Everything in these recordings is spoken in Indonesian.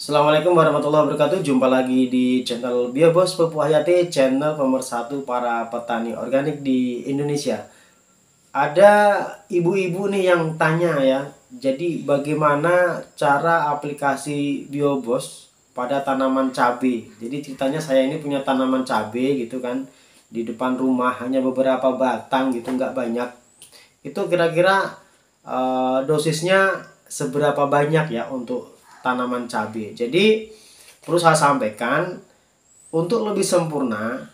Assalamualaikum warahmatullahi wabarakatuh. Jumpa lagi di channel Biobos Pupuk Hayati, channel pemersatu para petani organik di Indonesia. Ada ibu-ibu nih yang tanya ya, jadi bagaimana cara aplikasi Biobos pada tanaman cabai? Jadi ceritanya saya ini punya tanaman cabai gitu kan, di depan rumah hanya beberapa batang gitu, nggak banyak. Itu kira-kira dosisnya seberapa banyak ya untuk tanaman cabai. Jadi perlu saya sampaikan, untuk lebih sempurna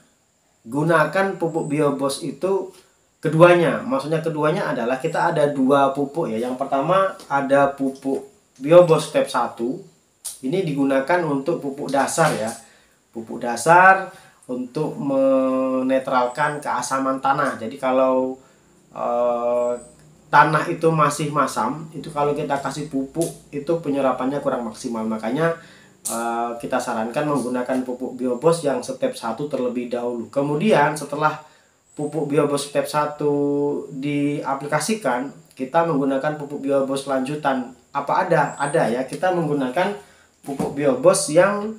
gunakan pupuk Biobos itu keduanya. Maksudnya keduanya adalah kita ada dua pupuk ya. Yang pertama ada pupuk Biobos step 1. Ini digunakan untuk pupuk dasar ya. Pupuk dasar untuk menetralkan keasaman tanah. Jadi kalau tanah itu masih masam, itu kalau kita kasih pupuk itu penyerapannya kurang maksimal. Makanya kita sarankan menggunakan pupuk Biobos yang step 1 terlebih dahulu. Kemudian setelah pupuk Biobos step 1 diaplikasikan, kita menggunakan pupuk Biobos lanjutan. Apa ada? Ada ya. Kita menggunakan pupuk Biobos yang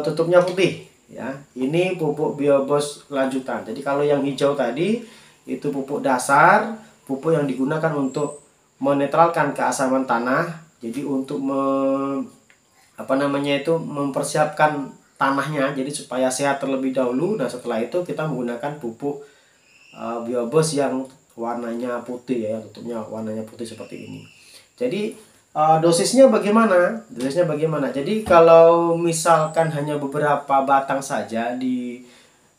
tutupnya putih ya. Ini pupuk Biobos lanjutan. Jadi kalau yang hijau tadi itu pupuk dasar, pupuk yang digunakan untuk menetralkan keasaman tanah. Jadi untuk mempersiapkan tanahnya, jadi supaya sehat terlebih dahulu. Dan setelah itu kita menggunakan pupuk Biobos yang warnanya putih ya, tutupnya warnanya putih seperti ini. Jadi dosisnya bagaimana? Dosisnya bagaimana? Jadi kalau misalkan hanya beberapa batang saja di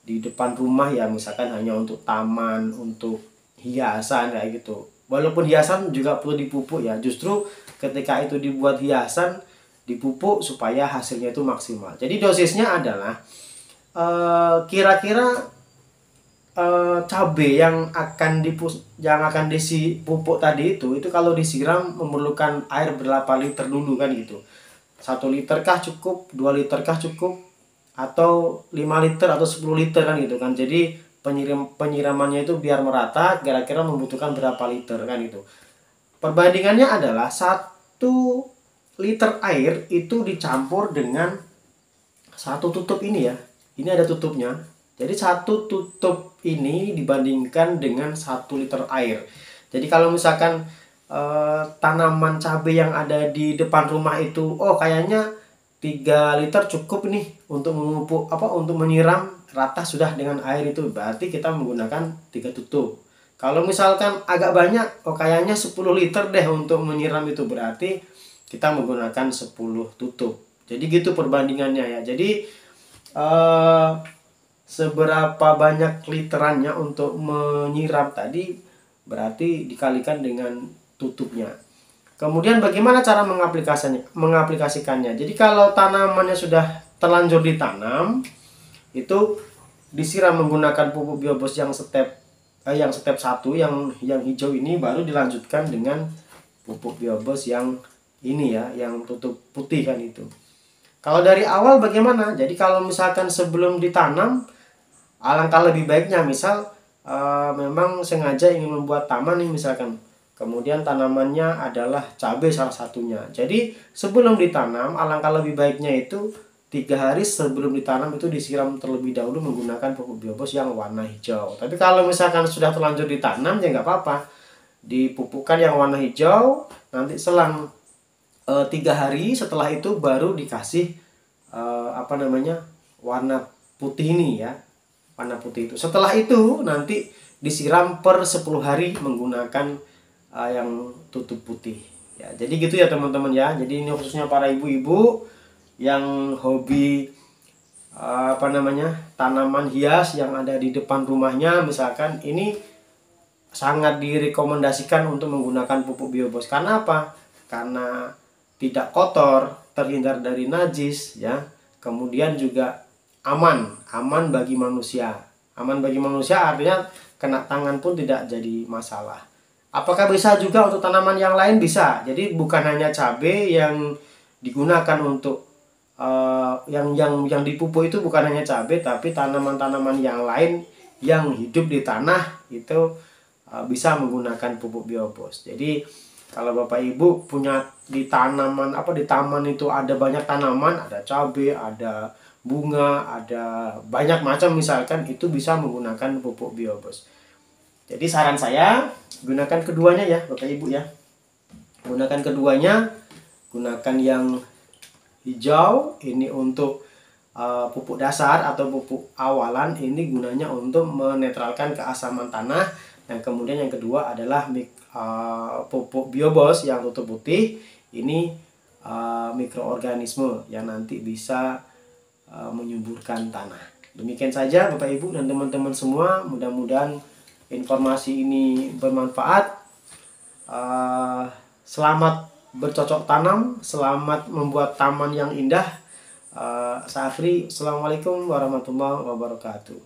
depan rumah ya, misalkan hanya untuk taman, untuk hiasan kayak gitu. Walaupun hiasan juga perlu dipupuk ya. Justru ketika itu dibuat hiasan, dipupuk supaya hasilnya itu maksimal. Jadi dosisnya adalah kira-kira cabai yang akan disi pupuk tadi itu kalau disiram memerlukan air berapa liter dulu kan gitu. 1 liter kah cukup, 2 liter kah cukup, atau 5 liter atau 10 liter kan gitu kan. Jadi penyiramannya itu biar merata, kira-kira membutuhkan berapa liter kan gitu. Perbandingannya adalah 1 liter air itu dicampur dengan 1 tutup ini ya. Ini ada tutupnya. Jadi 1 tutup ini dibandingkan dengan 1 liter air. Jadi kalau misalkan tanaman cabai yang ada di depan rumah itu, kayaknya 3 liter cukup nih untuk memupuk untuk menyiram rata sudah dengan air itu, berarti kita menggunakan 3 tutup. Kalau misalkan agak banyak, kayaknya 10 liter deh untuk menyiram itu, berarti kita menggunakan 10 tutup. Jadi gitu perbandingannya ya. Jadi seberapa banyak literannya untuk menyiram tadi berarti dikalikan dengan tutupnya. Kemudian bagaimana cara mengaplikasikannya? Jadi kalau tanamannya sudah terlanjur ditanam, itu disiram menggunakan pupuk Biobos yang step 1 yang hijau ini, baru dilanjutkan dengan pupuk Biobos yang ini ya, yang tutup putih kan itu. Kalau dari awal bagaimana? Jadi kalau misalkan sebelum ditanam, alangkah lebih baiknya misal memang sengaja ingin membuat taman nih misalkan, kemudian tanamannya adalah cabai salah satunya. Jadi sebelum ditanam, alangkah lebih baiknya itu 3 hari sebelum ditanam itu disiram terlebih dahulu menggunakan pupuk Biobos yang warna hijau. Tapi kalau misalkan sudah terlanjur ditanam ya nggak apa-apa, dipupukkan yang warna hijau. Nanti selang 3 hari setelah itu baru dikasih warna putih ini ya, warna putih itu. Setelah itu nanti disiram per 10 hari menggunakan yang tutup putih ya. Jadi gitu ya teman-teman ya. Jadi ini khususnya para ibu-ibu yang hobi tanaman hias yang ada di depan rumahnya misalkan, ini sangat direkomendasikan untuk menggunakan pupuk Biobos. Karena apa? Karena tidak kotor, terhindar dari najis ya. Kemudian juga aman bagi manusia. Aman bagi manusia artinya kena tangan pun tidak jadi masalah. Apakah bisa juga untuk tanaman yang lain? Bisa. Jadi bukan hanya cabai yang digunakan untuk yang dipupuk itu, bukan hanya cabai, tapi tanaman-tanaman yang lain yang hidup di tanah itu bisa menggunakan pupuk Biobos. Jadi Kalau Bapak Ibu punya di tanaman di taman itu ada banyak tanaman, ada cabai, ada bunga, ada banyak macam misalkan, itu bisa menggunakan pupuk biobos. Jadi saran saya gunakan keduanya ya Bapak Ibu ya. Gunakan keduanya, gunakan yang hijau ini untuk pupuk dasar atau pupuk awalan, ini gunanya untuk menetralkan keasaman tanah. Dan kemudian yang kedua adalah pupuk biobos yang tutup putih, ini mikroorganisme yang nanti bisa menyuburkan tanah. Demikian saja Bapak Ibu dan teman-teman semua, mudah-mudahan informasi ini bermanfaat. Selamat bercocok tanam, selamat membuat taman yang indah. Saya Afri, Assalamualaikum warahmatullahi wabarakatuh.